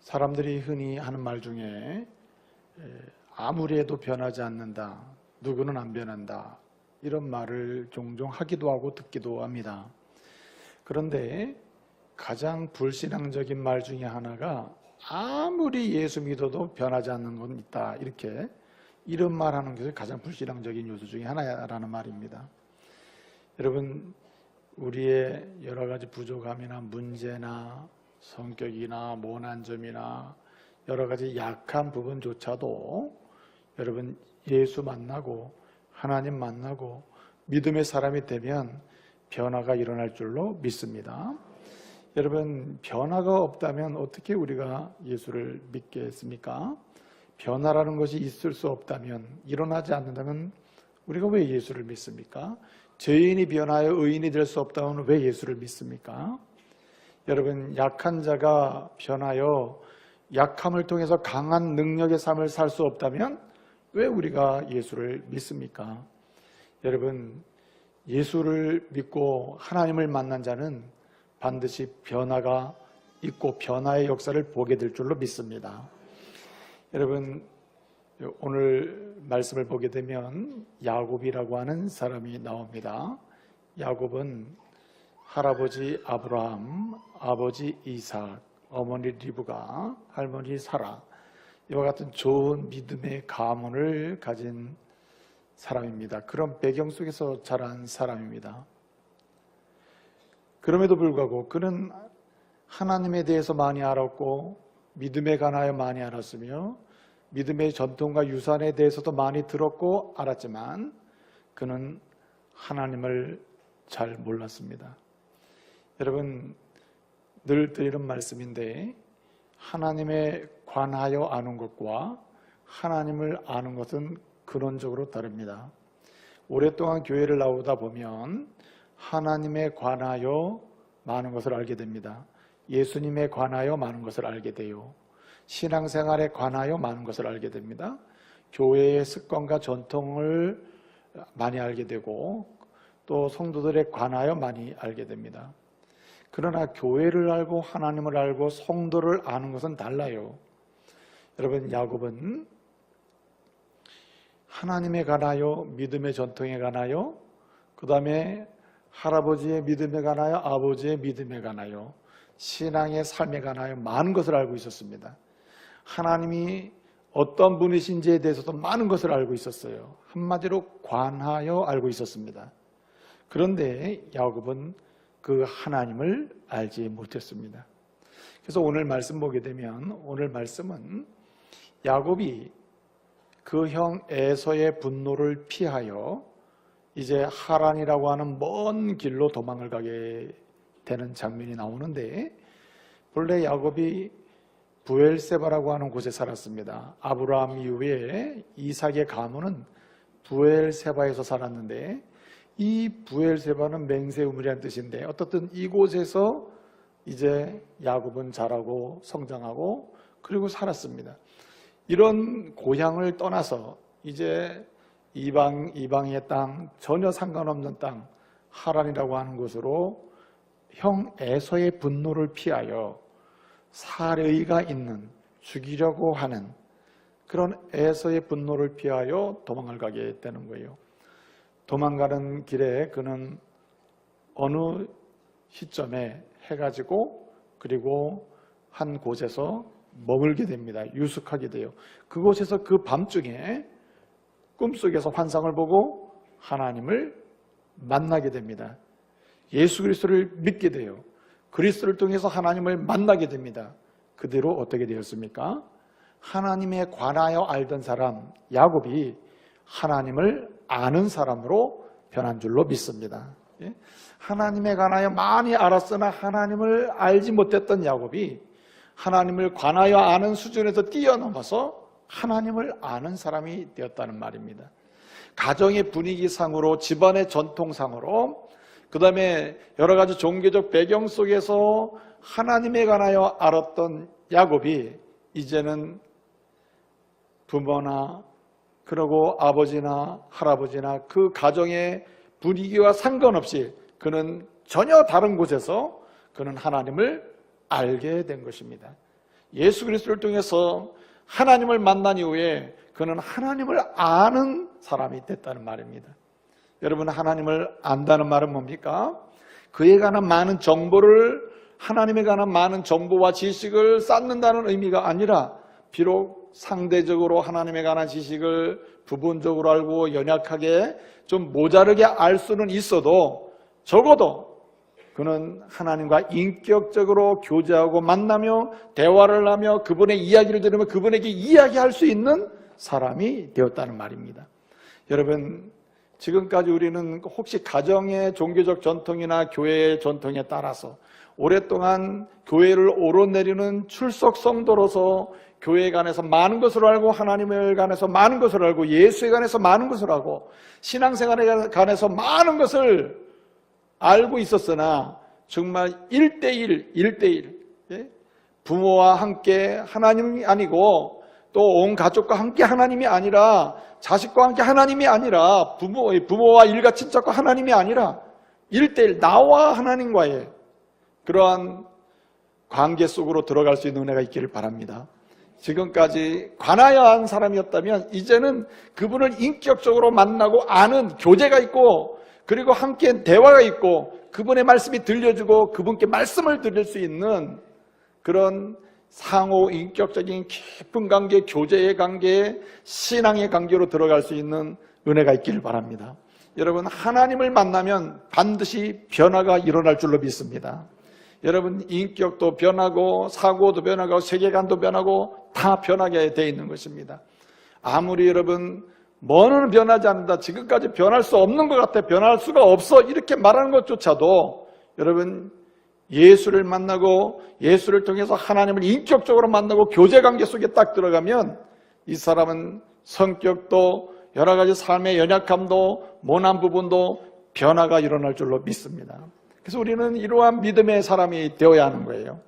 사람들이 흔히 하는 말 중에 아무리 해도 변하지 않는다, 누구는 안 변한다, 이런 말을 종종 하기도 하고 듣기도 합니다. 그런데 가장 불신앙적인 말 중에 하나가 아무리 예수 믿어도 변하지 않는 건 있다, 이런 말하는 것이 가장 불신앙적인 요소 중에 하나라는 말입니다. 여러분, 우리의 여러 가지 부족함이나 문제나 성격이나 모난 점이나 여러 가지 약한 부분조차도 여러분, 예수 만나고 하나님 만나고 믿음의 사람이 되면 변화가 일어날 줄로 믿습니다. 여러분, 변화가 없다면 어떻게 우리가 예수를 믿겠습니까? 변화라는 것이 있을 수 없다면, 일어나지 않는다면 우리가 왜 예수를 믿습니까? 죄인이 변하여 의인이 될 수 없다면 왜 예수를 믿습니까? 여러분, 약한 자가 변하여 약함을 통해서 강한 능력의 삶을 살 수 없다면 왜 우리가 예수를 믿습니까? 여러분, 예수를 믿고 하나님을 만난 자는 반드시 변화가 있고 변화의 역사를 보게 될 줄로 믿습니다. 여러분, 오늘 말씀을 보게 되면 야곱이라고 하는 사람이 나옵니다. 야곱은 할아버지 아브라함, 아버지 이삭, 어머니 리브가, 할머니 사라, 이와 같은 좋은 믿음의 가문을 가진 사람입니다. 그런 배경 속에서 자란 사람입니다. 그럼에도 불구하고 그는 하나님에 대해서 많이 알았고 믿음에 관하여 많이 알았으며 믿음의 전통과 유산에 대해서도 많이 들었고 알았지만 그는 하나님을 잘 몰랐습니다. 여러분, 늘 드리는 말씀인데 하나님에 관하여 아는 것과 하나님을 아는 것은 근원적으로 다릅니다. 오랫동안 교회를 나오다 보면 하나님에 관하여 많은 것을 알게 됩니다. 예수님에 관하여 많은 것을 알게 돼요. 신앙생활에 관하여 많은 것을 알게 됩니다. 교회의 습관과 전통을 많이 알게 되고 또 성도들에 관하여 많이 알게 됩니다. 그러나 교회를 알고 하나님을 알고 성도를 아는 것은 달라요. 여러분, 야곱은 하나님에 관하여 믿음의 전통에 관하여 그 다음에 할아버지의 믿음에 관하여 아버지의 믿음에 관하여 신앙의 삶에 관하여 많은 것을 알고 있었습니다. 하나님이 어떤 분이신지에 대해서도 많은 것을 알고 있었어요. 한마디로 관하여 알고 있었습니다. 그런데 야곱은 그 하나님을 알지 못했습니다. 그래서 오늘 말씀 보게 되면 오늘 말씀은 야곱이 그 형 에서의 분노를 피하여 이제 하란이라고 하는 먼 길로 도망을 가게 되는 장면이 나오는데, 본래 야곱이 부엘세바라고 하는 곳에 살았습니다. 아브라함 이후에 이삭의 가문은 부엘세바에서 살았는데, 이 부엘세바는 맹세우물이라는 뜻인데 어떻든 이곳에서 이제 야곱은 자라고 성장하고 그리고 살았습니다. 이런 고향을 떠나서 이제 이방의 땅, 전혀 상관없는 땅 하란이라고 하는 곳으로 형 에서의 분노를 피하여 살의가 있는, 죽이려고 하는 그런 에서의 분노를 피하여 도망을 가게 되는 거예요. 도망가는 길에 그는 어느 시점에 해가 지고 그리고 한 곳에서 머물게 됩니다. 유숙하게 돼요. 그곳에서 그 밤중에 꿈속에서 환상을 보고 하나님을 만나게 됩니다. 예수 그리스도를 믿게 돼요. 그리스도를 통해서 하나님을 만나게 됩니다. 그대로 어떻게 되었습니까? 하나님에 관하여 알던 사람 야곱이 하나님을 아는 사람으로 변한 줄로 믿습니다. 하나님에 관하여 많이 알았으나 하나님을 알지 못했던 야곱이 하나님을 관하여 아는 수준에서 뛰어넘어서 하나님을 아는 사람이 되었다는 말입니다. 가정의 분위기상으로, 집안의 전통상으로, 그 다음에 여러 가지 종교적 배경 속에서 하나님에 관하여 알았던 야곱이 이제는 부모나 그리고 아버지나 할아버지나 그 가정의 분위기와 상관없이 그는 전혀 다른 곳에서 그는 하나님을 알게 된 것입니다. 예수 그리스도를 통해서 하나님을 만난 이후에 그는 하나님을 아는 사람이 됐다는 말입니다. 여러분, 하나님을 안다는 말은 뭡니까? 그에 관한 많은 정보를, 하나님에 관한 많은 정보와 지식을 쌓는다는 의미가 아니라, 비록 상대적으로 하나님에 관한 지식을 부분적으로 알고 연약하게 좀 모자르게 알 수는 있어도 적어도 그는 하나님과 인격적으로 교제하고 만나며 대화를 하며 그분의 이야기를 들으며 그분에게 이야기할 수 있는 사람이 되었다는 말입니다. 여러분, 지금까지 우리는 혹시 가정의 종교적 전통이나 교회의 전통에 따라서 오랫동안 교회를 오르내리는 출석 성도로서 교회에 관해서 많은 것을 알고, 하나님에 관해서 많은 것을 알고, 예수에 관해서 많은 것을 알고, 신앙생활에 관해서 많은 것을 알고 있었으나 정말 1대1 부모와 함께 하나님이 아니고 또 온 가족과 함께 하나님이 아니라, 자식과 함께 하나님이 아니라, 부모와 일가 친척과 하나님이 아니라 1대1 나와 하나님과의 그러한 관계 속으로 들어갈 수 있는 은혜가 있기를 바랍니다. 지금까지 관하여한 사람이었다면 이제는 그분을 인격적으로 만나고 아는 교제가 있고, 그리고 함께 대화가 있고, 그분의 말씀이 들려주고 그분께 말씀을 드릴 수 있는 그런 상호 인격적인 깊은 관계, 교제의 관계, 신앙의 관계로 들어갈 수 있는 은혜가 있기를 바랍니다. 여러분, 하나님을 만나면 반드시 변화가 일어날 줄로 믿습니다. 여러분, 인격도 변하고 사고도 변하고 세계관도 변하고 다 변하게 되어 있는 것입니다. 아무리 여러분 뭐는 변하지 않는다, 지금까지 변할 수 없는 것 같아, 변할 수가 없어, 이렇게 말하는 것조차도 여러분, 예수를 만나고 예수를 통해서 하나님을 인격적으로 만나고 교제관계 속에 딱 들어가면 이 사람은 성격도 여러 가지 삶의 연약함도 모난 부분도 변화가 일어날 줄로 믿습니다. 그래서 우리는 이러한 믿음의 사람이 되어야 하는 거예요.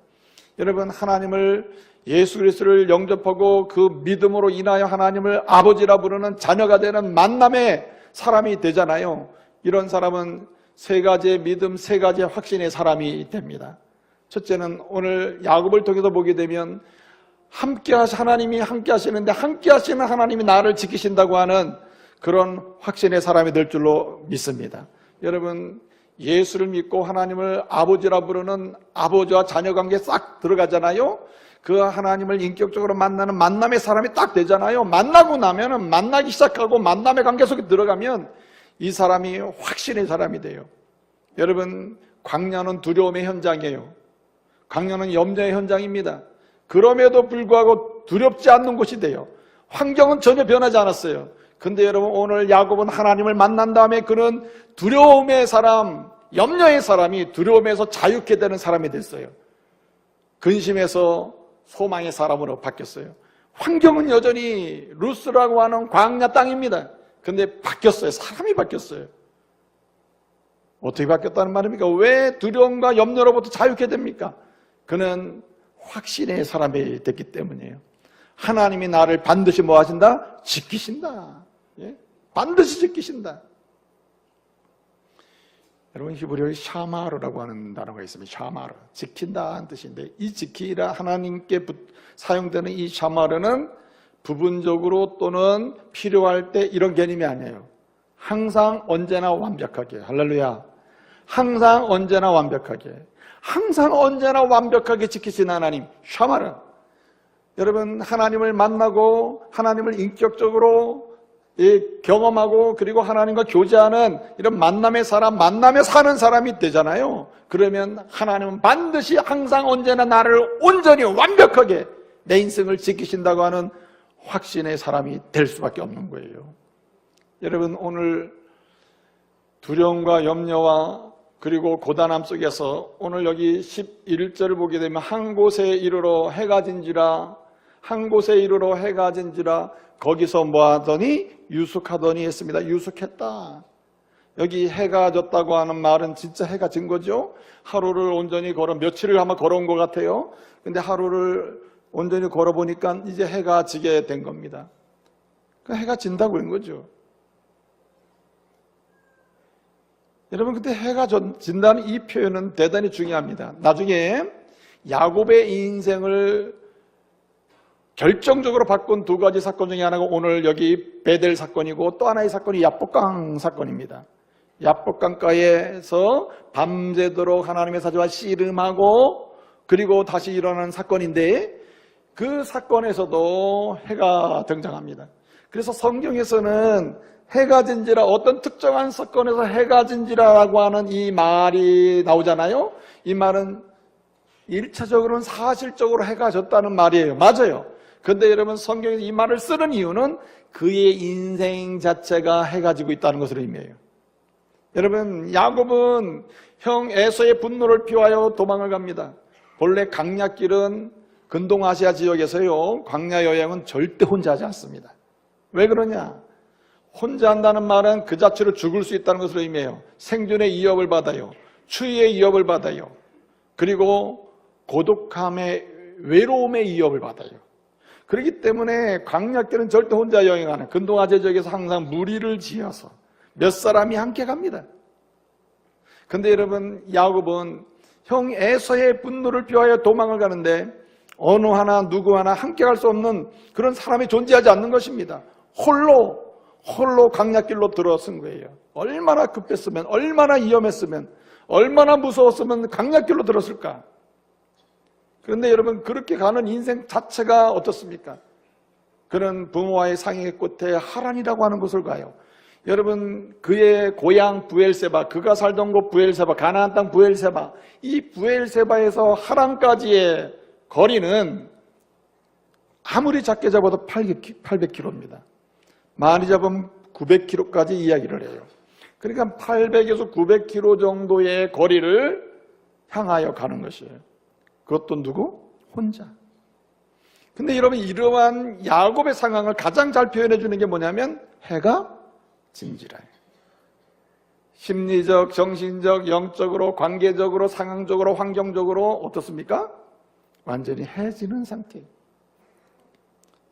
여러분, 하나님을, 예수 그리스도를 영접하고 그 믿음으로 인하여 하나님을 아버지라 부르는 자녀가 되는 만남의 사람이 되잖아요. 이런 사람은 세 가지의 믿음, 세 가지의 확신의 사람이 됩니다. 첫째는 오늘 야곱을 통해서 보게 되면 하나님이 함께 하시는데 함께 하시는 하나님이 나를 지키신다고 하는 그런 확신의 사람이 될 줄로 믿습니다. 여러분, 예수를 믿고 하나님을 아버지라 부르는 아버지와 자녀 관계에 싹 들어가잖아요. 그 하나님을 인격적으로 만나는 만남의 사람이 딱 되잖아요. 만나고 나면은, 만나기 시작하고 만남의 관계 속에 들어가면 이 사람이 확신의 사람이 돼요. 여러분, 광야는 두려움의 현장이에요. 광야는 염려의 현장입니다. 그럼에도 불구하고 두렵지 않는 곳이 돼요. 환경은 전혀 변하지 않았어요. 근데 여러분, 오늘 야곱은 하나님을 만난 다음에 그는 두려움의 사람, 염려의 사람이 두려움에서 자유케 되는 사람이 됐어요. 근심에서 소망의 사람으로 바뀌었어요. 환경은 여전히 루스라고 하는 광야 땅입니다. 근데 바뀌었어요. 사람이 바뀌었어요. 어떻게 바뀌었다는 말입니까? 왜 두려움과 염려로부터 자유케 됩니까? 그는 확신의 사람이 됐기 때문이에요. 하나님이 나를 반드시 뭐 하신다? 지키신다. 예? 반드시 지키신다. 여러분, 히브리어에 샤마르라고 하는 단어가 있습니다. 샤마르, 지킨다 하는 뜻인데, 이 지키라 하나님께 사용되는 이 샤마르는 부분적으로 또는 필요할 때 이런 개념이 아니에요. 항상 언제나 완벽하게, 할렐루야, 항상 언제나 완벽하게, 항상 언제나 완벽하게 지키신 하나님, 샤마르. 여러분, 하나님을 만나고 하나님을 인격적으로 경험하고 그리고 하나님과 교제하는 이런 만남의 사람, 만남에 사는 사람이 되잖아요. 그러면 하나님은 반드시 항상 언제나 나를 온전히 완벽하게 내 인생을 지키신다고 하는 확신의 사람이 될 수밖에 없는 거예요. 여러분, 오늘 두려움과 염려와 그리고 고단함 속에서 오늘 여기 11절을 보게 되면 한 곳에 이르러 해가 진지라, 한 곳에 이르러 해가 진지라, 거기서 뭐 하더니 유숙하더니 했습니다. 유숙했다. 여기 해가 졌다고 하는 말은 진짜 해가 진 거죠. 하루를 온전히 며칠을 아마 걸어온 것 같아요. 근데 하루를 온전히 걸어보니까 이제 해가 지게 된 겁니다. 그 해가 진다고 그런 거죠. 여러분, 근데 해가 진다는 이 표현은 대단히 중요합니다. 나중에 야곱의 인생을 결정적으로 바꾼 두 가지 사건 중에 하나가 오늘 여기 베델 사건이고, 또 하나의 사건이 야복강 사건입니다. 야복강가에서 밤새도록 하나님의 사자와 씨름하고 그리고 다시 일어나는 사건인데, 그 사건에서도 해가 등장합니다. 그래서 성경에서는 해가 진지라, 어떤 특정한 사건에서 해가 진지라라고 하는 이 말이 나오잖아요. 이 말은 1차적으로는 사실적으로 해가 졌다는 말이에요. 맞아요. 그런데 여러분, 성경에서 이 말을 쓰는 이유는 그의 인생 자체가 해가 지고 있다는 것을 의미해요. 여러분, 야곱은 형 에서의 분노를 피하여 도망을 갑니다. 본래 강약길은 근동아시아 지역에서요, 광야 여행은 절대 혼자 하지 않습니다. 왜 그러냐? 혼자 한다는 말은 그 자체로 죽을 수 있다는 것을 의미해요. 생존의 위협을 받아요. 추위의 위협을 받아요. 그리고 고독함의, 외로움의 위협을 받아요. 그렇기 때문에 광야길은 절대 혼자 여행하는, 근동아시아 지역에서 항상 무리를 지어서 몇 사람이 함께 갑니다. 근데 여러분, 야곱은 형 에서의 분노를 피하여 도망을 가는데 어느 하나 누구 하나 함께 갈 수 없는 그런 사람이 존재하지 않는 것입니다. 홀로 광야길로 들어선 거예요. 얼마나 급했으면, 얼마나 위험했으면, 얼마나 무서웠으면 광야길로 들었을까. 그런데 여러분, 그렇게 가는 인생 자체가 어떻습니까? 그는 부모와의 상의 끝에 하란이라고 하는 곳을 가요. 여러분, 그의 고향 부엘세바, 그가 살던 곳 부엘세바, 가나안 땅 부엘세바, 이 부엘세바에서 하란까지의 거리는 아무리 작게 잡아도 800km입니다. 많이 잡으면 900km까지 이야기를 해요. 그러니까 800에서 900km 정도의 거리를 향하여 가는 것이에요. 그것도 누구? 혼자. 근데 여러분, 이러한 야곱의 상황을 가장 잘 표현해 주는 게 뭐냐면 해가 진지라요. 심리적, 정신적, 영적으로, 관계적으로, 상황적으로, 환경적으로 어떻습니까? 완전히 해지는 상태.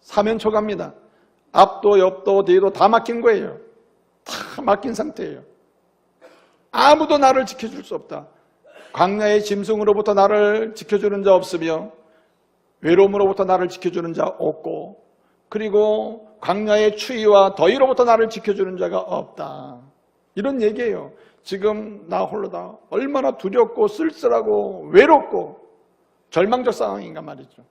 사면초가입니다. 앞도 옆도 뒤도 다 막힌 거예요. 다 막힌 상태예요. 아무도 나를 지켜줄 수 없다. 광야의 짐승으로부터 나를 지켜주는 자 없으며 외로움으로부터 나를 지켜주는 자 없고, 그리고 광야의 추위와 더위로부터 나를 지켜주는 자가 없다. 이런 얘기예요. 지금 나 홀로다. 얼마나 두렵고 쓸쓸하고 외롭고 절망적 상황인가 말이죠.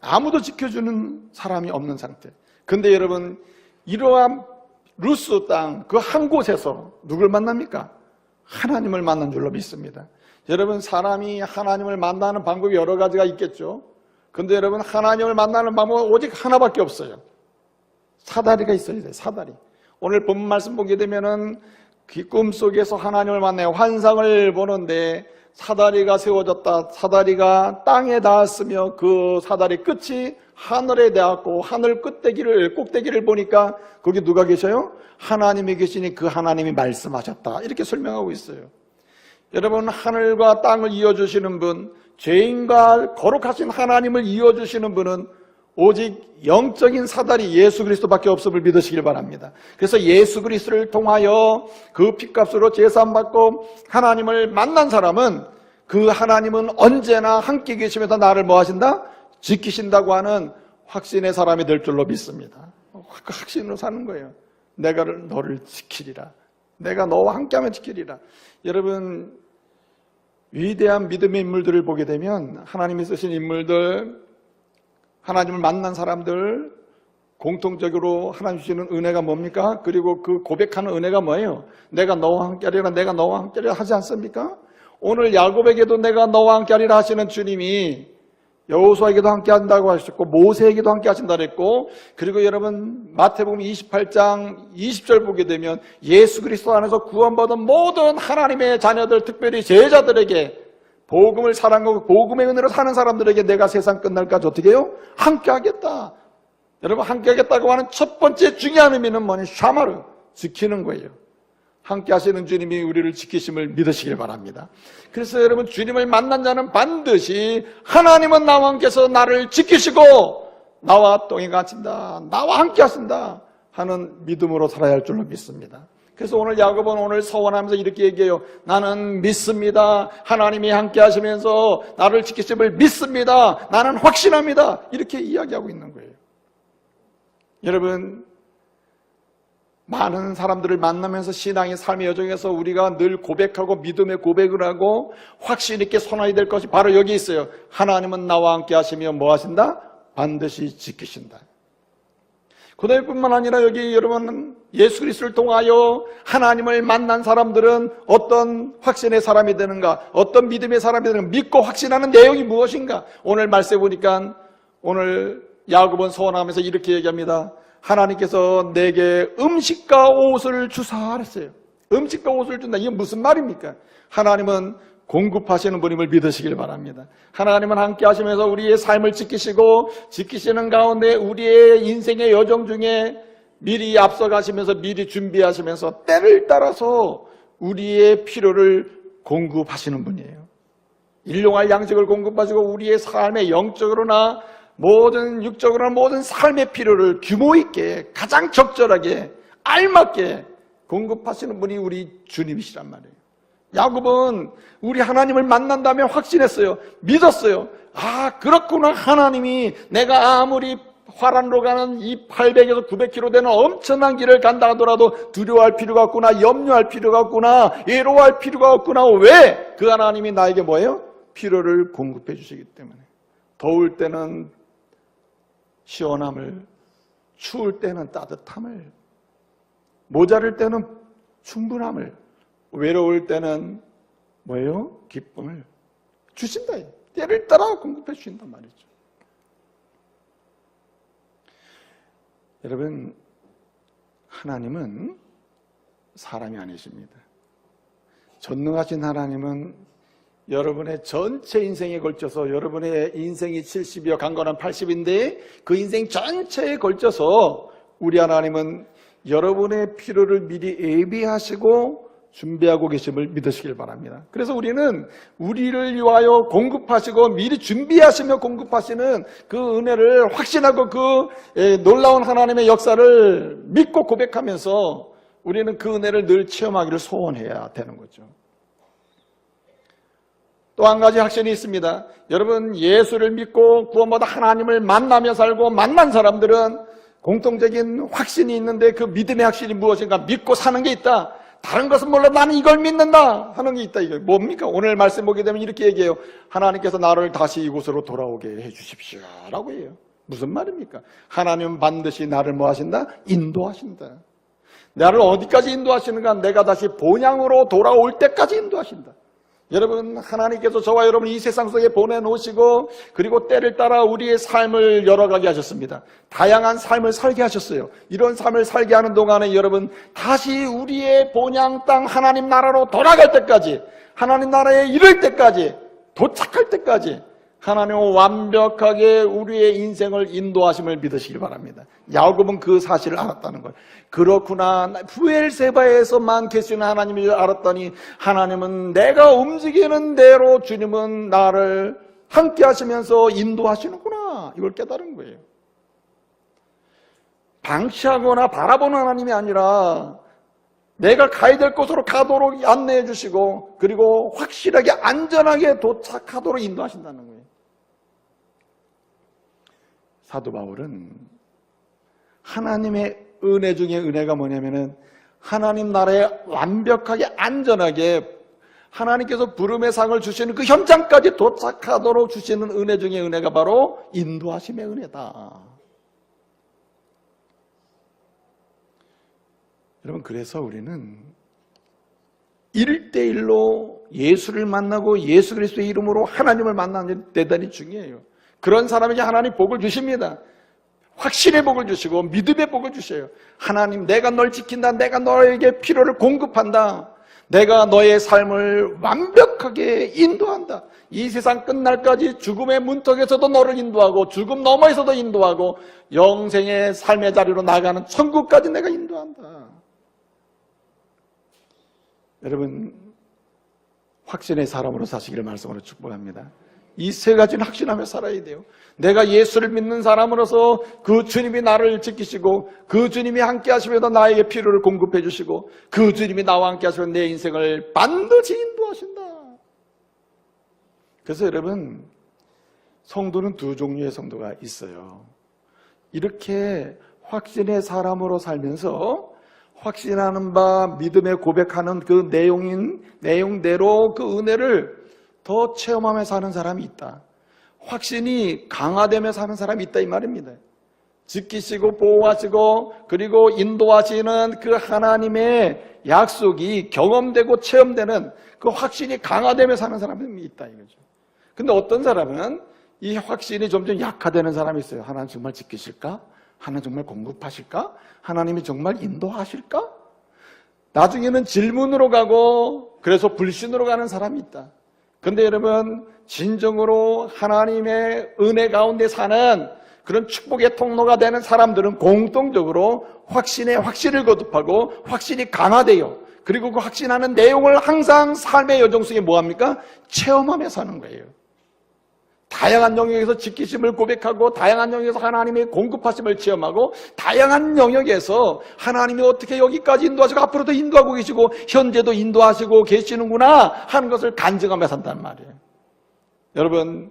아무도 지켜주는 사람이 없는 상태. 근데 여러분, 이러한 루스 땅 그 한 곳에서 누굴 만납니까? 하나님을 만난 줄로 믿습니다. 여러분, 사람이 하나님을 만나는 방법이 여러 가지가 있겠죠. 근데 여러분, 하나님을 만나는 방법은 오직 하나밖에 없어요. 사다리가 있어야 돼요. 사다리. 오늘 본 말씀 보게 되면은 꿈속에서 하나님을 만나요. 환상을 보는데 사다리가 세워졌다. 사다리가 땅에 닿았으며 그 사다리 끝이 하늘에 닿았고, 하늘 꼭대기를 보니까 거기 누가 계셔요? 하나님이 계시니 그 하나님이 말씀하셨다. 이렇게 설명하고 있어요. 여러분, 하늘과 땅을 이어주시는 분, 죄인과 거룩하신 하나님을 이어주시는 분은 오직 영적인 사다리 예수 그리스도밖에 없음을 믿으시길 바랍니다. 그래서 예수 그리스도를 통하여 그 핏값으로 제사함받고 하나님을 만난 사람은, 그 하나님은 언제나 함께 계시면서 나를 뭐 하신다? 지키신다고 하는 확신의 사람이 될 줄로 믿습니다. 그 확신으로 사는 거예요. 내가 너를 지키리라. 내가 너와 함께하면 지키리라. 여러분, 위대한 믿음의 인물들을 보게 되면 하나님이 쓰신 인물들, 하나님을 만난 사람들, 공통적으로 하나님 주시는 은혜가 뭡니까? 그리고 그 고백하는 은혜가 뭐예요? 내가 너와 함께하리라, 내가 너와 함께하리라 하지 않습니까? 오늘 야곱에게도 내가 너와 함께하리라 하시는 주님이 여호수아에게도 함께한다고 하셨고, 모세에게도 함께 하신다 그랬고, 그리고 여러분 마태복음 28장 20절 보게 되면 예수 그리스도 안에서 구원받은 모든 하나님의 자녀들, 특별히 제자들에게 복음을 사랑하고 복음의 은혜로 사는 사람들에게 내가 세상 끝날까지 어떻게 해요? 함께 하겠다. 여러분, 함께 하겠다고 하는 첫 번째 중요한 의미는 뭐냐? 샤마르, 지키는 거예요. 함께 하시는 주님이 우리를 지키심을 믿으시길 바랍니다. 그래서 여러분, 주님을 만난 자는 반드시 하나님은 나와 함께서 나를 지키시고 나와 동행 하신다, 나와 함께 하신다 하는 믿음으로 살아야 할 줄로 믿습니다. 그래서 오늘 야곱은 오늘 서원하면서 이렇게 얘기해요. 나는 믿습니다. 하나님이 함께 하시면서 나를 지키심을 믿습니다. 나는 확신합니다. 이렇게 이야기하고 있는 거예요. 여러분, 많은 사람들을 만나면서 신앙의 삶의 여정에서 우리가 늘 고백하고 믿음의 고백을 하고 확신 있게 선언해야 될 것이 바로 여기 있어요. 하나님은 나와 함께 하시며 뭐 하신다? 반드시 지키신다. 그뿐만 아니라 여기 여러분 예수 그리스도를 통하여 하나님을 만난 사람들은 어떤 확신의 사람이 되는가, 어떤 믿음의 사람이 되는가, 믿고 확신하는 내용이 무엇인가. 오늘 말씀해 보니까 오늘 야곱은 서원하면서 이렇게 얘기합니다. 하나님께서 내게 음식과 옷을 주사 그랬어요. 음식과 옷을 준다. 이게 무슨 말입니까? 하나님은 공급하시는 분임을 믿으시길 바랍니다. 하나님은 함께 하시면서 우리의 삶을 지키시고 지키시는 가운데 우리의 인생의 여정 중에 미리 앞서가시면서 미리 준비하시면서 때를 따라서 우리의 필요를 공급하시는 분이에요. 일용할 양식을 공급하시고 우리의 삶의 영적으로나 모든 육적으로나 모든 삶의 필요를 규모 있게 가장 적절하게 알맞게 공급하시는 분이 우리 주님이시란 말이에요. 야곱은 우리 하나님을 만난다면 확신했어요. 믿었어요. 아, 그렇구나. 하나님이 내가 아무리 화란으로 가는 이 800에서 900km 되는 엄청난 길을 간다 하더라도 두려워할 필요가 없구나. 염려할 필요가 없구나. 외로워할 필요가 없구나. 왜? 그 하나님이 나에게 뭐예요? 필요를 공급해 주시기 때문에. 더울 때는 시원함을, 추울 때는 따뜻함을, 모자랄 때는 충분함을, 외로울 때는 뭐예요? 기쁨을 주신다. 때를 따라 공급해 주신단 말이죠. 여러분, 하나님은 사람이 아니십니다. 전능하신 하나님은 여러분의 전체 인생에 걸쳐서, 여러분의 인생이 70이여 강건한 80인데 그 인생 전체에 걸쳐서 우리 하나님은 여러분의 필요를 미리 예비하시고 준비하고 계심을 믿으시길 바랍니다. 그래서 우리는 우리를 위하여 공급하시고 미리 준비하시며 공급하시는 그 은혜를 확신하고 그 놀라운 하나님의 역사를 믿고 고백하면서 우리는 그 은혜를 늘 체험하기를 소원해야 되는 거죠. 또 한 가지 확신이 있습니다. 여러분, 예수를 믿고 구원받아 하나님을 만나며 살고 만난 사람들은 공통적인 확신이 있는데 그 믿음의 확신이 무엇인가? 믿고 사는 게 있다. 다른 것은 몰라 나는 이걸 믿는다 하는 게 있다. 이게 뭡니까? 오늘 말씀 보게 되면 이렇게 얘기해요. 하나님께서 나를 다시 이곳으로 돌아오게 해주십시오 라고 해요. 무슨 말입니까? 하나님은 반드시 나를 뭐 하신다? 인도하신다. 나를 어디까지 인도하시는가? 내가 다시 본향으로 돌아올 때까지 인도하신다. 여러분, 하나님께서 저와 여러분 이 세상 속에 보내놓으시고 그리고 때를 따라 우리의 삶을 열어가게 하셨습니다. 다양한 삶을 살게 하셨어요. 이런 삶을 살게 하는 동안에 여러분 다시 우리의 본향 땅 하나님 나라로 돌아갈 때까지, 하나님 나라에 이를 때까지, 도착할 때까지 하나님은 완벽하게 우리의 인생을 인도하심을 믿으시기 바랍니다. 야곱은 그 사실을 알았다는 거예요. 그렇구나. 부엘세바에서만 계시는 하나님을 알았더니 하나님은 내가 움직이는 대로 주님은 나를 함께 하시면서 인도하시는구나. 이걸 깨달은 거예요. 방치하거나 바라보는 하나님이 아니라 내가 가야 될 곳으로 가도록 안내해 주시고 그리고 확실하게 안전하게 도착하도록 인도하신다는 거예요. 사도 바울은 하나님의 은혜 중에 은혜가 뭐냐면은 하나님 나라에 완벽하게 안전하게 하나님께서 부름의 상을 주시는 그 현장까지 도착하도록 주시는 은혜 중에 은혜가 바로 인도하심의 은혜다. 여러분, 그래서 우리는 1대1로 예수를 만나고 예수 그리스도의 이름으로 하나님을 만나는 게 대단히 중요해요. 그런 사람에게 하나님 복을 주십니다. 확신의 복을 주시고 믿음의 복을 주셔요. 하나님, 내가 널 지킨다. 내가 너에게 필요를 공급한다. 내가 너의 삶을 완벽하게 인도한다. 이 세상 끝날까지 죽음의 문턱에서도 너를 인도하고 죽음 너머에서도 인도하고 영생의 삶의 자리로 나가는 천국까지 내가 인도한다. 여러분, 확신의 사람으로 사시기를 말씀으로 축복합니다. 이 세 가지는 확신하며 살아야 돼요. 내가 예수를 믿는 사람으로서 그 주님이 나를 지키시고 그 주님이 함께 하시면서 나에게 필요를 공급해 주시고 그 주님이 나와 함께 하시면 내 인생을 반드시 인도하신다. 그래서 여러분, 성도는 두 종류의 성도가 있어요. 이렇게 확신의 사람으로 살면서 확신하는 바 믿음에 고백하는 그 내용대로 그 은혜를 더 체험하며 사는 사람이 있다. 확신이 강화되며 사는 사람이 있다 이 말입니다. 지키시고 보호하시고 그리고 인도하시는 그 하나님의 약속이 경험되고 체험되는 그 확신이 강화되며 사는 사람이 있다 이거죠. 근데 어떤 사람은 이 확신이 점점 약화되는 사람이 있어요. 하나님 정말 지키실까? 하나님 정말 공급하실까? 하나님이 정말 인도하실까? 나중에는 질문으로 가고 그래서 불신으로 가는 사람이 있다. 근데 여러분, 진정으로 하나님의 은혜 가운데 사는 그런 축복의 통로가 되는 사람들은 공통적으로 확신에 확신을 거듭하고 확신이 강화돼요. 그리고 그 확신하는 내용을 항상 삶의 여정 속에 뭐합니까? 체험하며 사는 거예요. 다양한 영역에서 지키심을 고백하고 다양한 영역에서 하나님의 공급하심을 체험하고 다양한 영역에서 하나님이 어떻게 여기까지 인도하시고 앞으로도 인도하고 계시고 현재도 인도하시고 계시는구나 하는 것을 간증하며 산단 말이에요. 여러분,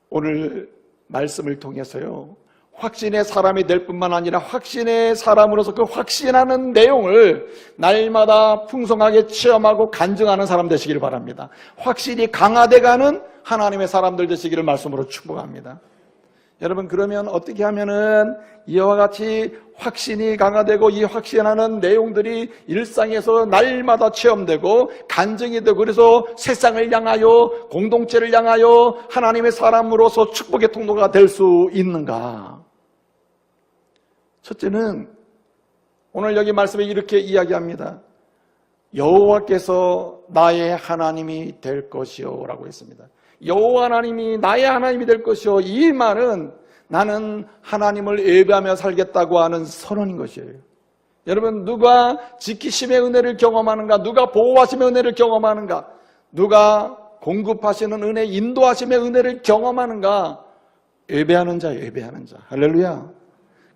오늘 말씀을 통해서요, 확신의 사람이 될 뿐만 아니라 확신의 사람으로서 그 확신하는 내용을 날마다 풍성하게 체험하고 간증하는 사람 되시길 바랍니다. 확신이 강화돼가는 하나님의 사람들 되시기를 말씀으로 축복합니다. 여러분, 그러면 어떻게 하면은 이와 같이 확신이 강화되고 이 확신하는 내용들이 일상에서 날마다 체험되고 간증이 되고 그래서 세상을 향하여 공동체를 향하여 하나님의 사람으로서 축복의 통로가 될 수 있는가? 첫째는 오늘 여기 말씀에 이렇게 이야기합니다. 여호와께서 나의 하나님이 될 것이요 라고 했습니다. 여호와 하나님이 나의 하나님이 될 것이요, 이 말은 나는 하나님을 예배하며 살겠다고 하는 선언인 것이에요. 여러분, 누가 지키심의 은혜를 경험하는가? 누가 보호하심의 은혜를 경험하는가? 누가 공급하시는 은혜, 인도하심의 은혜를 경험하는가? 예배하는 자예요. 예배하는 자. 할렐루야.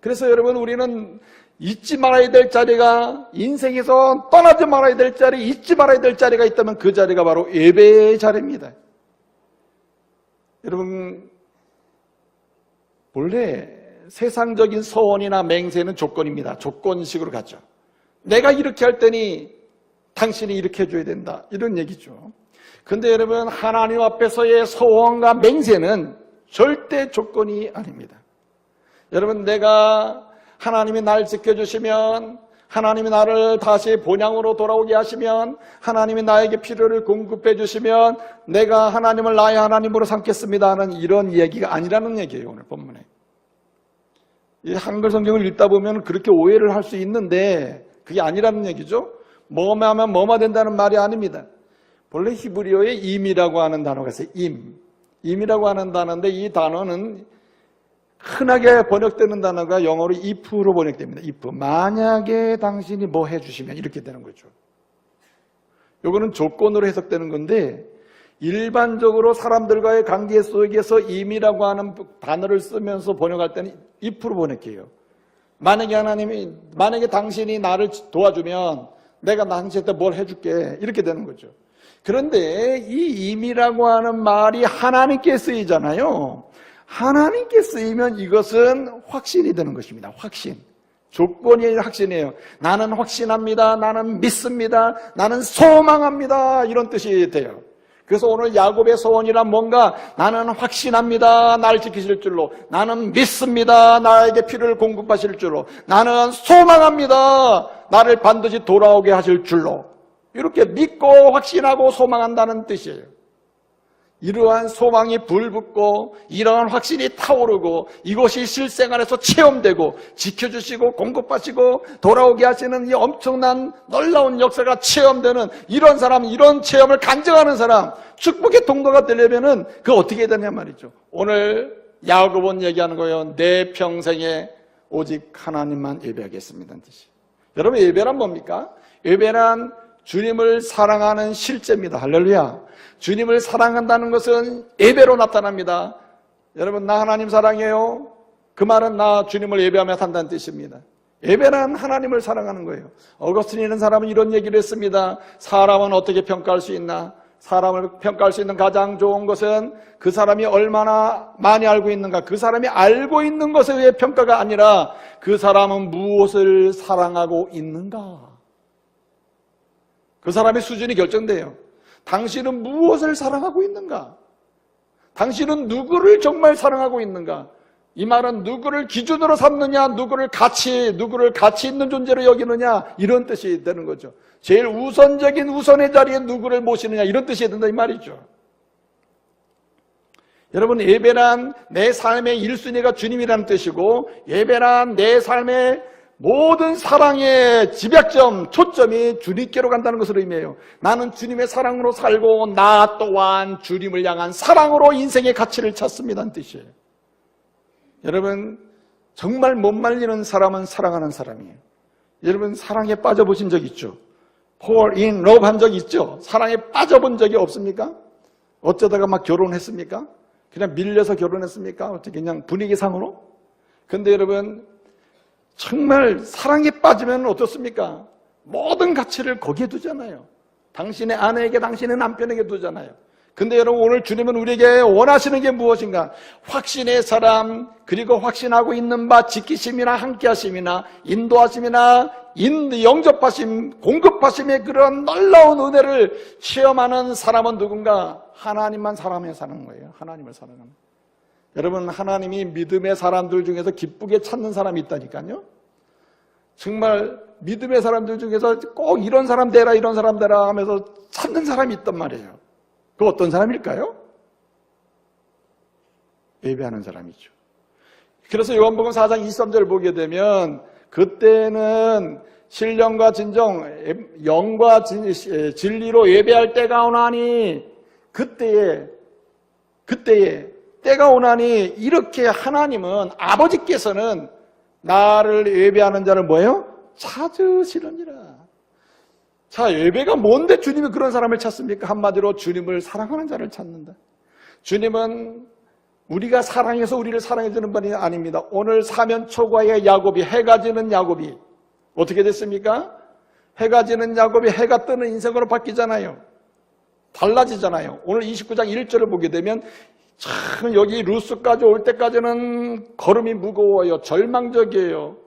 그래서 여러분, 우리는 잊지 말아야 될 자리가, 인생에서 떠나지 말아야 될 자리, 잊지 말아야 될 자리가 있다면 그 자리가 바로 예배의 자리입니다. 여러분, 원래 세상적인 서원이나 맹세는 조건입니다. 조건식으로 가죠. 내가 이렇게 할 테니 당신이 이렇게 해줘야 된다, 이런 얘기죠. 근데 여러분, 하나님 앞에서의 서원과 맹세는 절대 조건이 아닙니다. 여러분, 내가 하나님이 날 지켜주시면, 하나님이 나를 다시 본향으로 돌아오게 하시면, 하나님이 나에게 필요를 공급해 주시면 내가 하나님을 나의 하나님으로 삼겠습니다 하는 이런 얘기가 아니라는 얘기예요. 오늘 본문에 이 한글 성경을 읽다 보면 그렇게 오해를 할 수 있는데 그게 아니라는 얘기죠. 뭐만 하면 뭐만 된다는 말이 아닙니다. 본래 히브리어에 임이라고 하는 단어가 있어요. 임이라고 하는 단어인데 이 단어는 흔하게 번역되는 단어가 영어로 if로 번역됩니다. if. 만약에 당신이 뭐 해주시면 이렇게 되는 거죠. 요거는 조건으로 해석되는 건데 일반적으로 사람들과의 관계 속에서 임이라고 하는 단어를 쓰면서 번역할 때는 if로 번역해요. 만약에 당신이 나를 도와주면 내가 당신한테 뭘 해줄게, 이렇게 되는 거죠. 그런데 이 임이라고 하는 말이 하나님께 쓰이잖아요. 하나님께 쓰이면 이것은 확신이 되는 것입니다. 확신. 조건이 아니라 확신이에요. 나는 확신합니다. 나는 믿습니다. 나는 소망합니다. 이런 뜻이 돼요. 그래서 오늘 야곱의 소원이란 뭔가 나는 확신합니다. 나를 지키실 줄로. 나는 믿습니다. 나에게 필요를 공급하실 줄로. 나는 소망합니다. 나를 반드시 돌아오게 하실 줄로. 이렇게 믿고 확신하고 소망한다는 뜻이에요. 이러한 소망이 불붙고 이러한 확신이 타오르고 이것이 실생활에서 체험되고 지켜주시고 공급하시고 돌아오게 하시는 이 엄청난 놀라운 역사가 체험되는 이런 사람, 이런 체험을 간증하는 사람, 축복의 통로가 되려면은 그 어떻게 해야 되냐 말이죠. 오늘 야곱은 얘기하는 거예요. 내 평생에 오직 하나님만 예배하겠습니다는 뜻이. 여러분, 예배란 뭡니까? 예배란 주님을 사랑하는 실제입니다. 할렐루야. 주님을 사랑한다는 것은 예배로 나타납니다. 여러분, 나 하나님 사랑해요. 그 말은 나 주님을 예배하며 산다는 뜻입니다. 예배란 하나님을 사랑하는 거예요. 어거스틴이라는 사람은 이런 얘기를 했습니다. 사람은 어떻게 평가할 수 있나? 사람을 평가할 수 있는 가장 좋은 것은 그 사람이 얼마나 많이 알고 있는가. 그 사람이 알고 있는 것에 의해 평가가 아니라 그 사람은 무엇을 사랑하고 있는가. 그 사람의 수준이 결정돼요. 당신은 무엇을 사랑하고 있는가? 당신은 누구를 정말 사랑하고 있는가? 이 말은 누구를 기준으로 삼느냐, 누구를 가치 있는 존재로 여기느냐, 이런 뜻이 되는 거죠. 제일 우선적인 우선의 자리에 누구를 모시느냐, 이런 뜻이 된다 이 말이죠. 여러분, 예배란 내 삶의 1순위가 주님이라는 뜻이고, 예배란 내 삶의 모든 사랑의 집약점, 초점이 주님께로 간다는 것을 의미해요. 나는 주님의 사랑으로 살고 나 또한 주님을 향한 사랑으로 인생의 가치를 찾습니다는 뜻이에요. 여러분, 정말 못 말리는 사람은 사랑하는 사람이에요. 여러분, 사랑에 빠져보신 적 있죠? fall in love 한 적 있죠? 사랑에 빠져본 적이 없습니까? 어쩌다가 막 결혼했습니까? 그냥 밀려서 결혼했습니까? 어떻게 그냥 분위기상으로? 근데 여러분, 정말 사랑에 빠지면 어떻습니까? 모든 가치를 거기에 두잖아요. 당신의 아내에게, 당신의 남편에게 두잖아요. 근데 여러분, 오늘 주님은 우리에게 원하시는 게 무엇인가? 확신의 사람, 그리고 확신하고 있는 바 지키심이나 함께하심이나 인도하심이나 영접하심, 공급하심의 그런 놀라운 은혜를 체험하는 사람은 누군가? 하나님만 사랑하며 사는 거예요. 하나님을 사랑하는. 여러분, 하나님이 믿음의 사람들 중에서 기쁘게 찾는 사람이 있다니까요. 정말 믿음의 사람들 중에서 꼭 이런 사람 되라, 이런 사람 되라 하면서 찾는 사람이 있단 말이에요. 그 어떤 사람일까요? 예배하는 사람이죠. 그래서 요한복음 4장 23절을 보게 되면 그때는 신령과 진정, 영과 진리로 예배할 때가 오나니 그때에 때가 오나니 이렇게 하나님은 아버지께서는 나를 예배하는 자를 뭐예요? 찾으시느니라. 자, 예배가 뭔데 주님이 그런 사람을 찾습니까? 한마디로 주님을 사랑하는 자를 찾는다. 주님은 우리가 사랑해서 우리를 사랑해 주는 분이 아닙니다. 오늘 사면 초과의 야곱이, 해가 지는 야곱이 어떻게 됐습니까? 해가 지는 야곱이 해가 뜨는 인생으로 바뀌잖아요. 달라지잖아요. 오늘 29장 1절을 보게 되면 참 여기 루스까지 올 때까지는 걸음이 무거워요. 절망적이에요.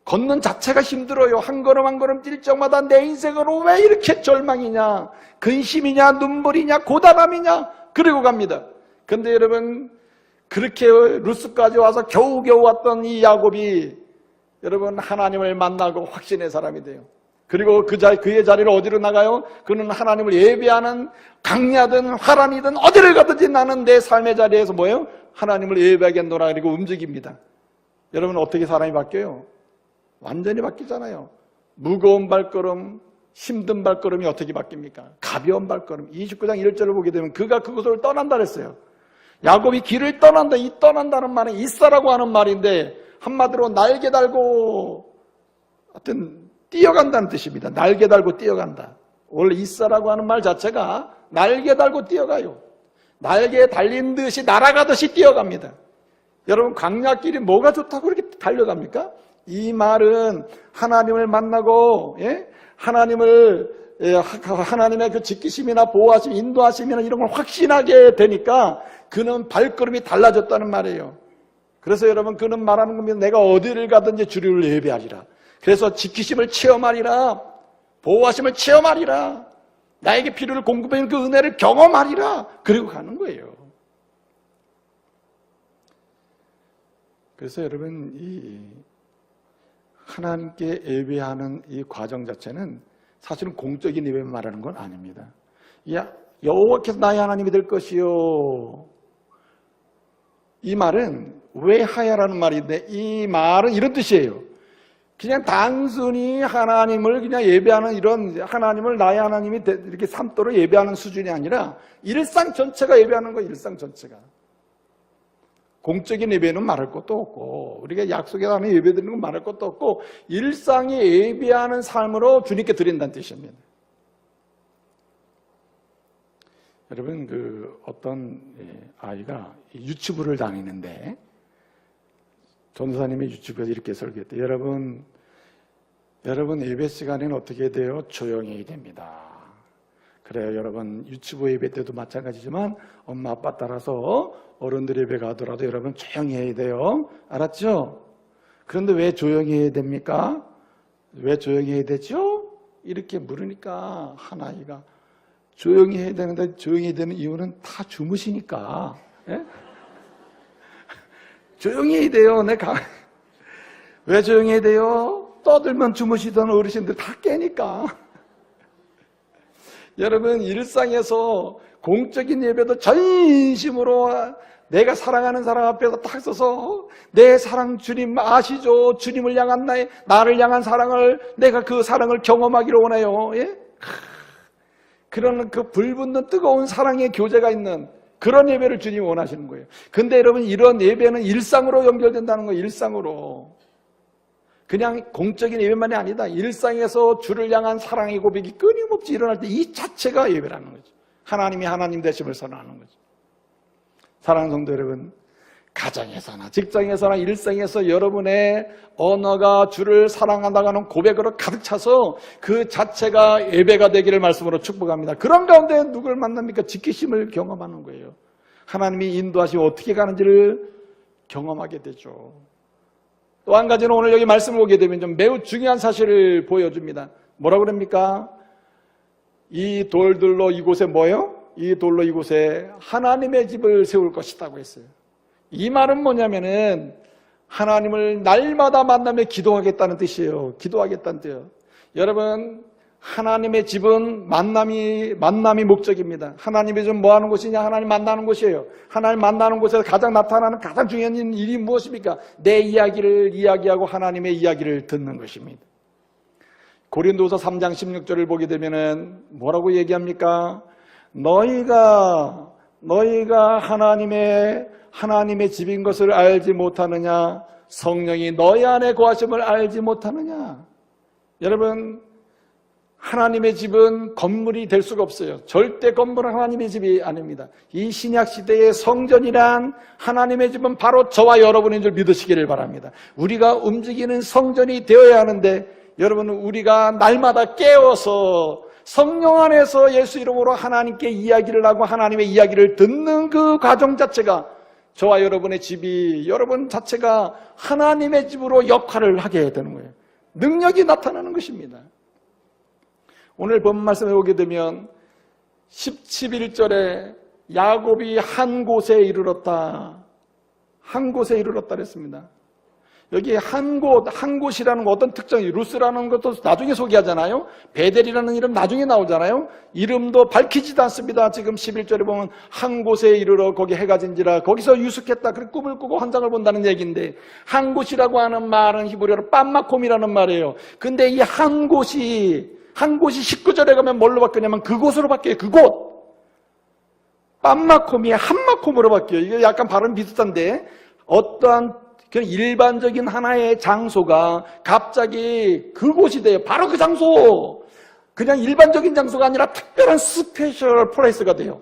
걷는 자체가 힘들어요. 한 걸음 한 걸음 뛸 적마다 내 인생으로 왜 이렇게 절망이냐, 근심이냐, 눈물이냐, 고단함이냐, 그리고 갑니다. 근데 여러분, 그렇게 루스까지 와서 겨우겨우 왔던 이 야곱이 여러분 하나님을 만나고 확신의 사람이 돼요. 그리고 그의 자리를 어디로 나가요? 그는 하나님을 예배하는 강야든 화란이든 어디를 가든지 나는 내 삶의 자리에서 뭐예요? 하나님을 예배하겠노라. 그리고 움직입니다. 여러분, 어떻게 사람이 바뀌어요? 완전히 바뀌잖아요. 무거운 발걸음, 힘든 발걸음이 어떻게 바뀝니까? 가벼운 발걸음. 29장 1절을 보게 되면 그가 그곳을 떠난다 그랬어요. 야곱이 길을 떠난다. 이 떠난다는 말은 있사라고 하는 말인데 한마디로 날개 달고 하여튼 뛰어간다는 뜻입니다. 날개 달고 뛰어간다. 원래 있사라고 하는 말 자체가 날개 달고 뛰어가요. 날개에 달린 듯이 날아가듯이 뛰어갑니다. 여러분, 광야길이 뭐가 좋다고 그렇게 달려갑니까? 이 말은 하나님을 만나고 하나님의 그 지키심이나 보호하심, 인도하심이나 이런 걸 확신하게 되니까 그는 발걸음이 달라졌다는 말이에요. 그래서 여러분, 그는 말하는 겁니다. 내가 어디를 가든지 주를 예배하리라. 그래서 지키심을 체험하리라, 보호하심을 체험하리라, 나에게 필요를 공급하는 그 은혜를 경험하리라. 그리고 가는 거예요. 그래서 여러분, 이 하나님께 예배하는 이 과정 자체는 사실은 공적인 예배만 말하는 건 아닙니다. 여호와께서 나의 하나님이 될 것이요. 이 말은 외하야라는 말인데 이 말은 이런 뜻이에요. 그냥 단순히 하나님을 그냥 예배하는 이런 하나님을 나의 하나님이 이렇게 삼도록 예배하는 수준이 아니라 일상 전체가 예배하는 거예요. 일상 전체가. 공적인 예배는 말할 것도 없고 우리가 약속에 하는 예배 드리는 건 말할 것도 없고 일상에 예배하는 삶으로 주님께 드린다는 뜻입니다. 여러분 어떤 아이가 유튜브를 다니는데 전도사님이 유튜브에서 이렇게 설교했대요. 여러분 예배 시간에는 어떻게 돼요? 조용히 해야 됩니다. 그래요. 여러분 유튜브 예배 때도 마찬가지지만 엄마 아빠 따라서 어른들 예배 가더라도 여러분 조용히 해야 돼요. 알았죠? 그런데 왜 조용히 해야 됩니까? 왜 조용히 해야 되죠? 이렇게 물으니까 한 아이가 조용히 해야 되는데 조용히 해야 되는 이유는 다 주무시니까. 예? 조용히 해야 돼요. 왜 조용히 해야 돼요? 떠들면 주무시던 어르신들 다 깨니까. 여러분 일상에서 공적인 예배도 전심으로 내가 사랑하는 사람 앞에서 딱 서서 내 사랑 주님 아시죠? 주님을 향한 나를 향한 사랑을 내가 그 사랑을 경험하기를 원해요. 예? 그런 그 불붙는 뜨거운 사랑의 교제가 있는 그런 예배를 주님이 원하시는 거예요. 근데 여러분 이런 예배는 일상으로 연결된다는 거예요. 일상으로. 그냥 공적인 예배만이 아니다. 일상에서 주를 향한 사랑의 고백이 끊임없이 일어날 때 이 자체가 예배라는 거죠. 하나님이 하나님 되심을 선언하는 거죠. 사랑하는 성도 여러분, 가정에서나 직장에서나 일상에서 여러분의 언어가 주를 사랑한다고 하는 고백으로 가득 차서 그 자체가 예배가 되기를 말씀으로 축복합니다. 그런 가운데 누구를 만납니까? 지키심을 경험하는 거예요. 하나님이 인도하시고 어떻게 가는지를 경험하게 되죠. 또 한 가지는 오늘 여기 말씀을 보게 되면 좀 매우 중요한 사실을 보여줍니다. 뭐라고 그럽니까? 이 돌들로 이곳에 뭐예요? 이 돌로 이곳에 하나님의 집을 세울 것이라고 했어요. 이 말은 뭐냐면은 하나님을 날마다 만나며 기도하겠다는 뜻이에요. 기도하겠다는 뜻이에요. 여러분 하나님의 집은 만남이 목적입니다. 하나님의 집 뭐 하는 곳이냐? 하나님 만나는 곳이에요. 하나님 만나는 곳에서 가장 나타나는 가장 중요한 일이 무엇입니까? 내 이야기를 이야기하고 하나님의 이야기를 듣는 것입니다. 고린도서 3장 16절을 보게 되면은 뭐라고 얘기합니까? 너희가 하나님의 집인 것을 알지 못하느냐? 성령이 너희 안에 거하심을 알지 못하느냐? 여러분 하나님의 집은 건물이 될 수가 없어요. 절대 건물은 하나님의 집이 아닙니다. 이 신약 시대의 성전이란 하나님의 집은 바로 저와 여러분인 줄 믿으시기를 바랍니다. 우리가 움직이는 성전이 되어야 하는데 여러분 우리가 날마다 깨어서 성령 안에서 예수 이름으로 하나님께 이야기를 하고 하나님의 이야기를 듣는 그 과정 자체가 저와 여러분의 집이 여러분 자체가 하나님의 집으로 역할을 하게 되는 거예요. 능력이 나타나는 것입니다. 오늘 본 말씀에 오게 되면 11절에 야곱이 한 곳에 이르렀다. 한 곳에 이르렀다 그랬습니다. 여기 한 곳이라는 거 어떤 특징이 루스라는 것도 나중에 소개하잖아요. 베델이라는 이름 나중에 나오잖아요. 이름도 밝히지도 않습니다. 지금 11절에 보면 한 곳에 이르러 거기 해가 진지라 거기서 유숙했다. 그리고 꿈을 꾸고 환상을 본다는 얘기인데 한 곳이라고 하는 말은 히브리어로 빰마콤이라는 말이에요. 근데 이 한 곳이 19절에 가면 뭘로 바뀌냐면 그곳으로 바뀌어요. 그곳. 빰마콤이 한마콤으로 바뀌어요. 이게 약간 발음 비슷한데 어떠한 그냥 일반적인 하나의 장소가 갑자기 그곳이 돼요. 바로 그 장소. 그냥 일반적인 장소가 아니라 특별한 스페셜 플레이스가 돼요.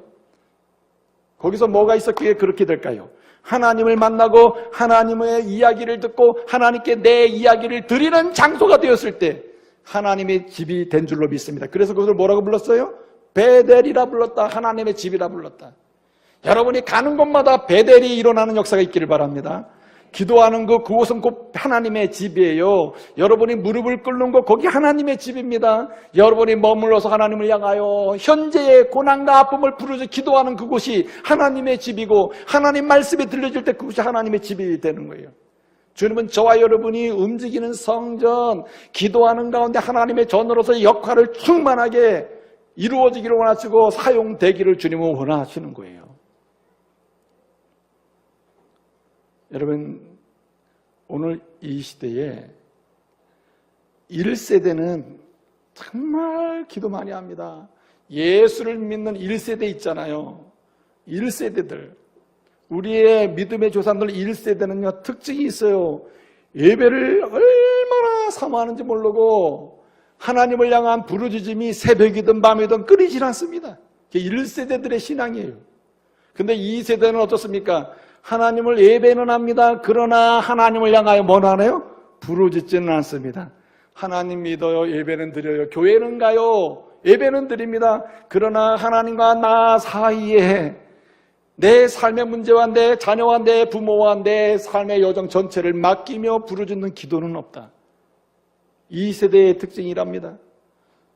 거기서 뭐가 있었기에 그렇게 될까요? 하나님을 만나고 하나님의 이야기를 듣고 하나님께 내 이야기를 드리는 장소가 되었을 때 하나님의 집이 된 줄로 믿습니다. 그래서 그것을 뭐라고 불렀어요? 베델이라 불렀다. 하나님의 집이라 불렀다. 여러분이 가는 곳마다 베델이 일어나는 역사가 있기를 바랍니다. 기도하는 그곳은 곧 하나님의 집이에요. 여러분이 무릎을 꿇는 곳 거기 하나님의 집입니다. 여러분이 머물러서 하나님을 향하여 현재의 고난과 아픔을 부르짖어 기도하는 그곳이 하나님의 집이고 하나님 말씀이 들려질 때 그곳이 하나님의 집이 되는 거예요. 주님은 저와 여러분이 움직이는 성전, 기도하는 가운데 하나님의 전으로서의 역할을 충만하게 이루어지기를 원하시고 사용되기를 주님은 원하시는 거예요. 여러분 오늘 이 시대에 1세대는 정말 기도 많이 합니다. 예수를 믿는 1세대 있잖아요. 1세대들 우리의 믿음의 조상들 1세대는요 특징이 있어요. 예배를 얼마나 사모하는지 모르고 하나님을 향한 부르짖음이 새벽이든 밤이든 끊이질 않습니다. 그게 1세대들의 신앙이에요. 근데 2세대는 어떻습니까? 하나님을 예배는 합니다. 그러나 하나님을 향하여 뭘 하나요? 부르짖지는 않습니다. 하나님 믿어요. 예배는 드려요. 교회는 가요. 예배는 드립니다. 그러나 하나님과 나 사이에 내 삶의 문제와 내 자녀와 내 부모와 내 삶의 여정 전체를 맡기며 부르짖는 기도는 없다. 2세대의 특징이랍니다.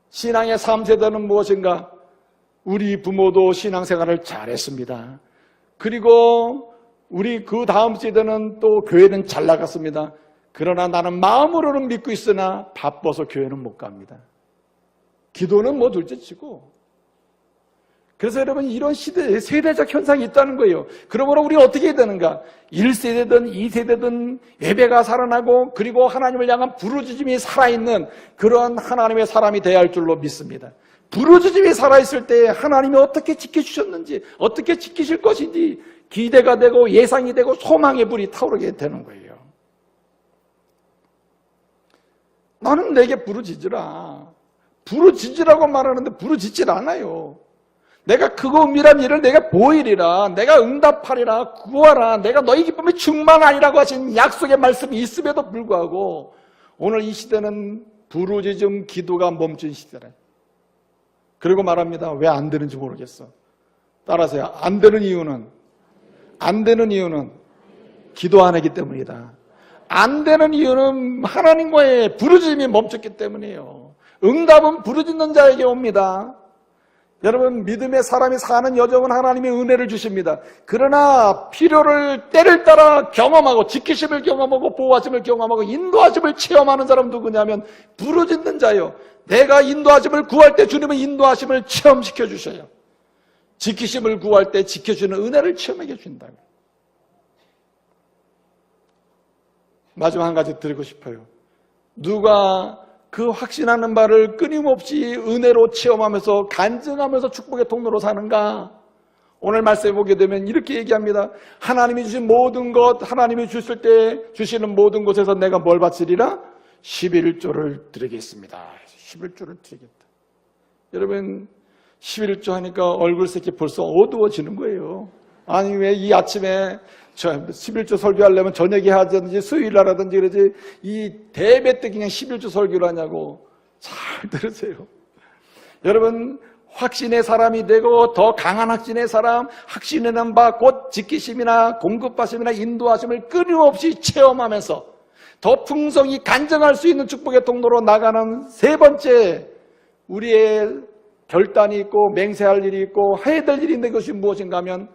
신앙의 3세대는 무엇인가? 우리 부모도 신앙생활을 잘했습니다. 그리고 우리 그 다음 세대는 또 교회는 잘 나갔습니다. 그러나 나는 마음으로는 믿고 있으나 바빠서 교회는 못 갑니다. 기도는 뭐 둘째치고. 그래서 여러분 이런 세대적 현상이 있다는 거예요. 그러므로 우리가 어떻게 해야 되는가? 1세대든 2세대든 예배가 살아나고 그리고 하나님을 향한 부르짖음이 살아있는 그런 하나님의 사람이 되어야 할 줄로 믿습니다. 부르짖음이 살아있을 때 하나님이 어떻게 지켜주셨는지 어떻게 지키실 것인지 기대가 되고 예상이 되고 소망의 불이 타오르게 되는 거예요. 나는 내게 부르짖으라. 부르짖으라고 말하는데 부르짖질 않아요. 내가 크고 은밀한 일을 내가 보이리라. 내가 응답하리라. 구하라. 내가 너희 기쁨이 충만하리라고 하신 약속의 말씀이 있음에도 불구하고 오늘 이 시대는 부르짖음 기도가 멈춘 시대래. 그리고 말합니다. 왜 안 되는지 모르겠어. 따라서요. 안 되는 이유는 기도 안 하기 때문이다. 안 되는 이유는 하나님과의 부르짖음이 멈췄기 때문이에요. 응답은 부르짖는 자에게 옵니다. 여러분 믿음의 사람이 사는 여정은 하나님의 은혜를 주십니다. 그러나 필요를 때를 따라 경험하고 지키심을 경험하고 보호하심을 경험하고 인도하심을 체험하는 사람 누구냐면 부르짖는 자예요. 내가 인도하심을 구할 때 주님은 인도하심을 체험시켜 주셔요. 지키심을 구할 때 지켜주는 은혜를 체험하게 해준다고. 마지막 한 가지 드리고 싶어요. 누가 그 확신하는 바를 끊임없이 은혜로 체험하면서 간증하면서 축복의 통로로 사는가? 오늘 말씀해 보게 되면 이렇게 얘기합니다. 하나님이 주신 모든 것, 하나님이 주실 때 주시는 모든 곳에서 내가 뭘 바치리라? 11조를 드리겠습니다. 11조를 드리겠다. 여러분 11조 하니까 얼굴색이 벌써 어두워지는 거예요. 아니 왜 이 아침에 11조 설교하려면 저녁에 하든지 수요일 하든지 그러지 이 대배 때 그냥 11조 설교를 하냐고. 잘 들으세요. 여러분 확신의 사람이 되고 더 강한 확신의 사람, 확신하는 바 곧 지키심이나 공급하심이나 인도하심을 끊임없이 체험하면서 더 풍성히 간증할 수 있는 축복의 통로로 나가는 세 번째 우리의 결단이 있고 맹세할 일이 있고 해야 될 일이 있는 것이 무엇인가 하면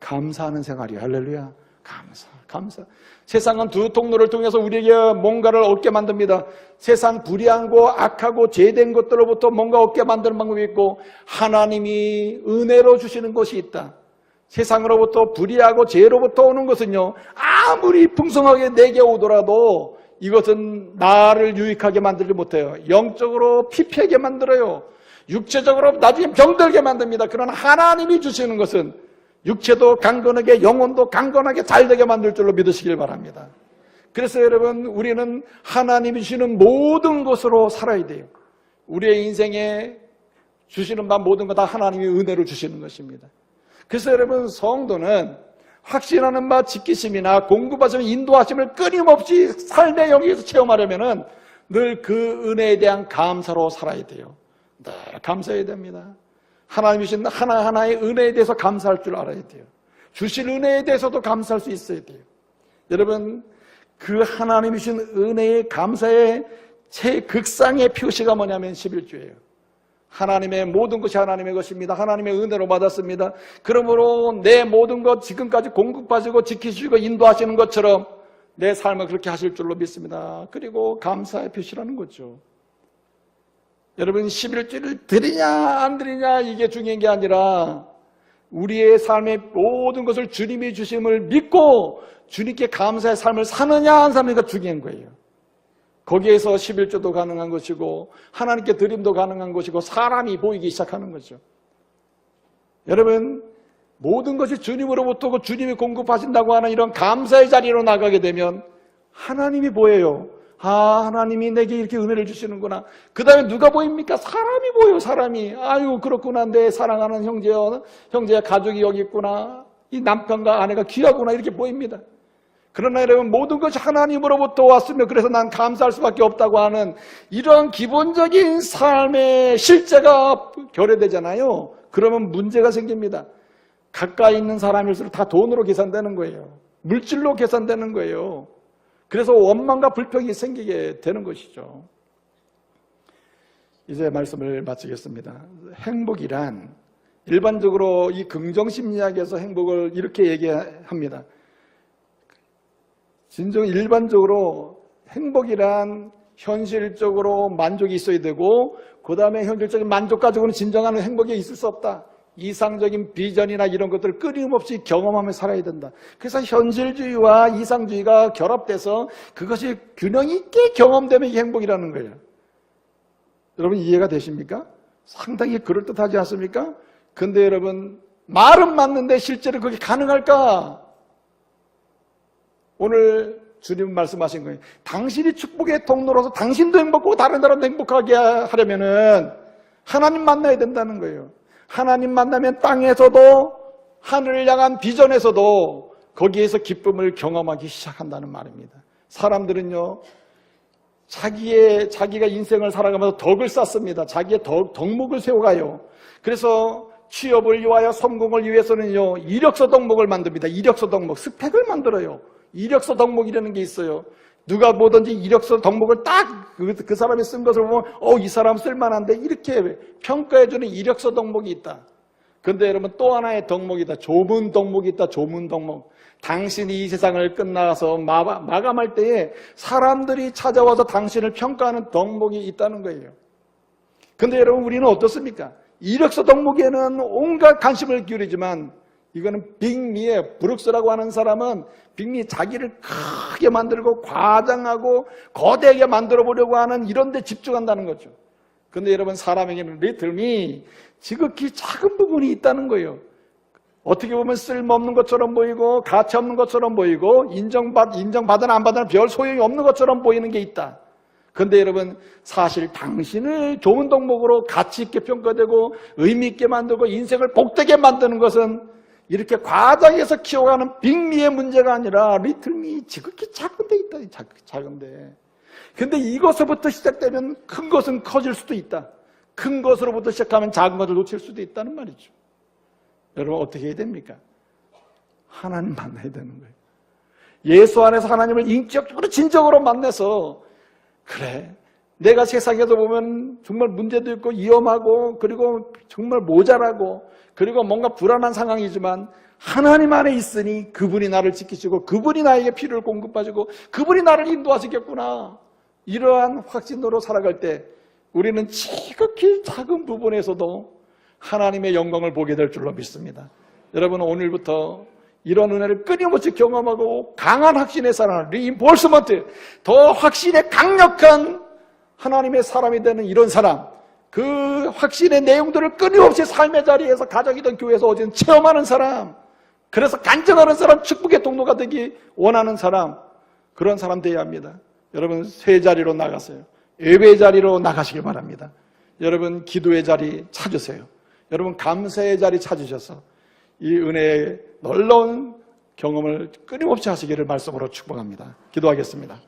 감사하는 생활이에요. 할렐루야. 감사. 세상은 두 통로를 통해서 우리에게 뭔가를 얻게 만듭니다. 세상 불의하고 악하고 죄된 것들로부터 뭔가 얻게 만드는 방법이 있고 하나님이 은혜로 주시는 것이 있다. 세상으로부터 불의하고 죄로부터 오는 것은요 아무리 풍성하게 내게 오더라도 이것은 나를 유익하게 만들지 못해요. 영적으로 피폐하게 만들어요. 육체적으로 나중에 병들게 만듭니다. 그러나 하나님이 주시는 것은 육체도 강건하게 영혼도 강건하게 잘되게 만들 줄로 믿으시길 바랍니다. 그래서 여러분 우리는 하나님이 주시는 모든 것으로 살아야 돼요. 우리의 인생에 주시는 바 모든 것 다 하나님이 은혜로 주시는 것입니다. 그래서 여러분 성도는 확신하는 바 지키심이나 공급하심 인도하심을 끊임없이 삶의 영역에서 체험하려면 늘 그 은혜에 대한 감사로 살아야 돼요. 늘 감사해야 됩니다. 하나님이 주신 하나하나의 은혜에 대해서 감사할 줄 알아야 돼요. 주신 은혜에 대해서도 감사할 수 있어야 돼요. 여러분 그 하나님이 주신 은혜의 감사의 최극상의 표시가 뭐냐면 11조예요. 하나님의 모든 것이 하나님의 것입니다. 하나님의 은혜로 받았습니다. 그러므로 내 모든 것 지금까지 공급하시고 지키시고 인도하시는 것처럼 내 삶을 그렇게 하실 줄로 믿습니다. 그리고 감사의 표시라는 거죠. 여러분 11조를 드리냐 안 드리냐 이게 중요한 게 아니라 우리의 삶의 모든 것을 주님이 주심을 믿고 주님께 감사의 삶을 사느냐 안 사느냐가 중요한 거예요. 거기에서 11조도 가능한 것이고 하나님께 드림도 가능한 것이고 사람이 보이기 시작하는 거죠. 여러분 모든 것이 주님으로부터 주님이 공급하신다고 하는 이런 감사의 자리로 나가게 되면 하나님이 보여요. 하나님이 내게 이렇게 은혜를 주시는구나. 그 다음에 누가 보입니까? 사람이 보여요. 사람이. 아유 그렇구나. 내 사랑하는 형제야 가족이 여기 있구나. 이 남편과 아내가 귀하구나. 이렇게 보입니다. 그러나 여러분 모든 것이 하나님으로부터 왔으며 그래서 난 감사할 수밖에 없다고 하는 이런 기본적인 삶의 실제가 결여되잖아요. 그러면 문제가 생깁니다. 가까이 있는 사람일수록 다 돈으로 계산되는 거예요. 물질로 계산되는 거예요. 그래서 원망과 불평이 생기게 되는 것이죠. 이제 말씀을 마치겠습니다. 행복이란 일반적으로 이 긍정심리학에서 행복을 이렇게 얘기합니다. 진정 일반적으로 행복이란 현실적으로 만족이 있어야 되고 그 다음에 현실적인 만족 가지고는 진정한 행복이 있을 수 없다. 이상적인 비전이나 이런 것들을 끊임없이 경험하며 살아야 된다. 그래서 현실주의와 이상주의가 결합돼서 그것이 균형 있게 경험되면 이게 행복이라는 거예요. 여러분 이해가 되십니까? 상당히 그럴듯하지 않습니까? 근데 여러분 말은 맞는데 실제로 그게 가능할까? 오늘 주님 말씀하신 거예요. 당신이 축복의 통로로서 당신도 행복하고 다른 사람도 행복하게 하려면은 하나님 만나야 된다는 거예요. 하나님 만나면 땅에서도 하늘을 향한 비전에서도 거기에서 기쁨을 경험하기 시작한다는 말입니다. 사람들은요, 자기가 인생을 살아가면서 덕을 쌓습니다. 자기의 덕목을 세워가요. 그래서 취업을 위하여 성공을 위해서는요, 이력서 덕목을 만듭니다. 이력서 덕목, 스펙을 만들어요. 이력서 덕목이라는 게 있어요. 누가 뭐든지 이력서 덕목을 딱 그 사람이 쓴 것을 보면 이 사람 쓸만한데 이렇게 평가해주는 이력서 덕목이 있다. 그런데 여러분 또 하나의 덕목이다. 조문 덕목이 있다. 조문 덕목. 당신이 이 세상을 끝나서 마감할 때에 사람들이 찾아와서 당신을 평가하는 덕목이 있다는 거예요. 그런데 여러분 우리는 어떻습니까? 이력서 덕목에는 온갖 관심을 기울이지만 이거는 빅미의 브룩스라고 하는 사람은 빅미 자기를 크게 만들고 과장하고 거대하게 만들어 보려고 하는 이런 데 집중한다는 거죠. 그런데 여러분 사람에게는 리틀미 지극히 작은 부분이 있다는 거예요. 어떻게 보면 쓸모없는 것처럼 보이고 가치 없는 것처럼 보이고 인정받으나 안 받으나 별 소용이 없는 것처럼 보이는 게 있다. 그런데 여러분 사실 당신을 좋은 덕목으로 가치 있게 평가되고 의미 있게 만들고 인생을 복되게 만드는 것은 이렇게 과장해서 키워가는 빅미의 문제가 아니라 리틀미 지극히 작은 데 있다. 작은데. 근데 이것으로부터 시작되면 큰 것은 커질 수도 있다. 큰 것으로부터 시작하면 작은 것을 놓칠 수도 있다는 말이죠. 여러분 어떻게 해야 됩니까? 하나님 만나야 되는 거예요. 예수 안에서 하나님을 인격적으로 진정으로 만나서 그래 내가 세상에서 보면 정말 문제도 있고 위험하고 그리고 정말 모자라고 그리고 뭔가 불안한 상황이지만 하나님 안에 있으니 그분이 나를 지키시고 그분이 나에게 필요를 공급하시고 그분이 나를 인도하시겠구나. 이러한 확신으로 살아갈 때 우리는 지극히 작은 부분에서도 하나님의 영광을 보게 될 줄로 믿습니다. 여러분 오늘부터 이런 은혜를 끊임없이 경험하고 강한 확신의 사람, 리인포스먼트, 더 확신의 강력한 하나님의 사람이 되는 이런 사람, 그 확신의 내용들을 끊임없이 삶의 자리에서 가정이든 교회에서 어디든 체험하는 사람, 그래서 간증하는 사람, 축복의 통로가 되기 원하는 사람, 그런 사람 되어야 합니다. 여러분 세 자리로 나가세요. 예배 자리로 나가시길 바랍니다. 여러분 기도의 자리 찾으세요. 여러분 감사의 자리 찾으셔서 이 은혜의 놀라운 경험을 끊임없이 하시기를 말씀으로 축복합니다. 기도하겠습니다.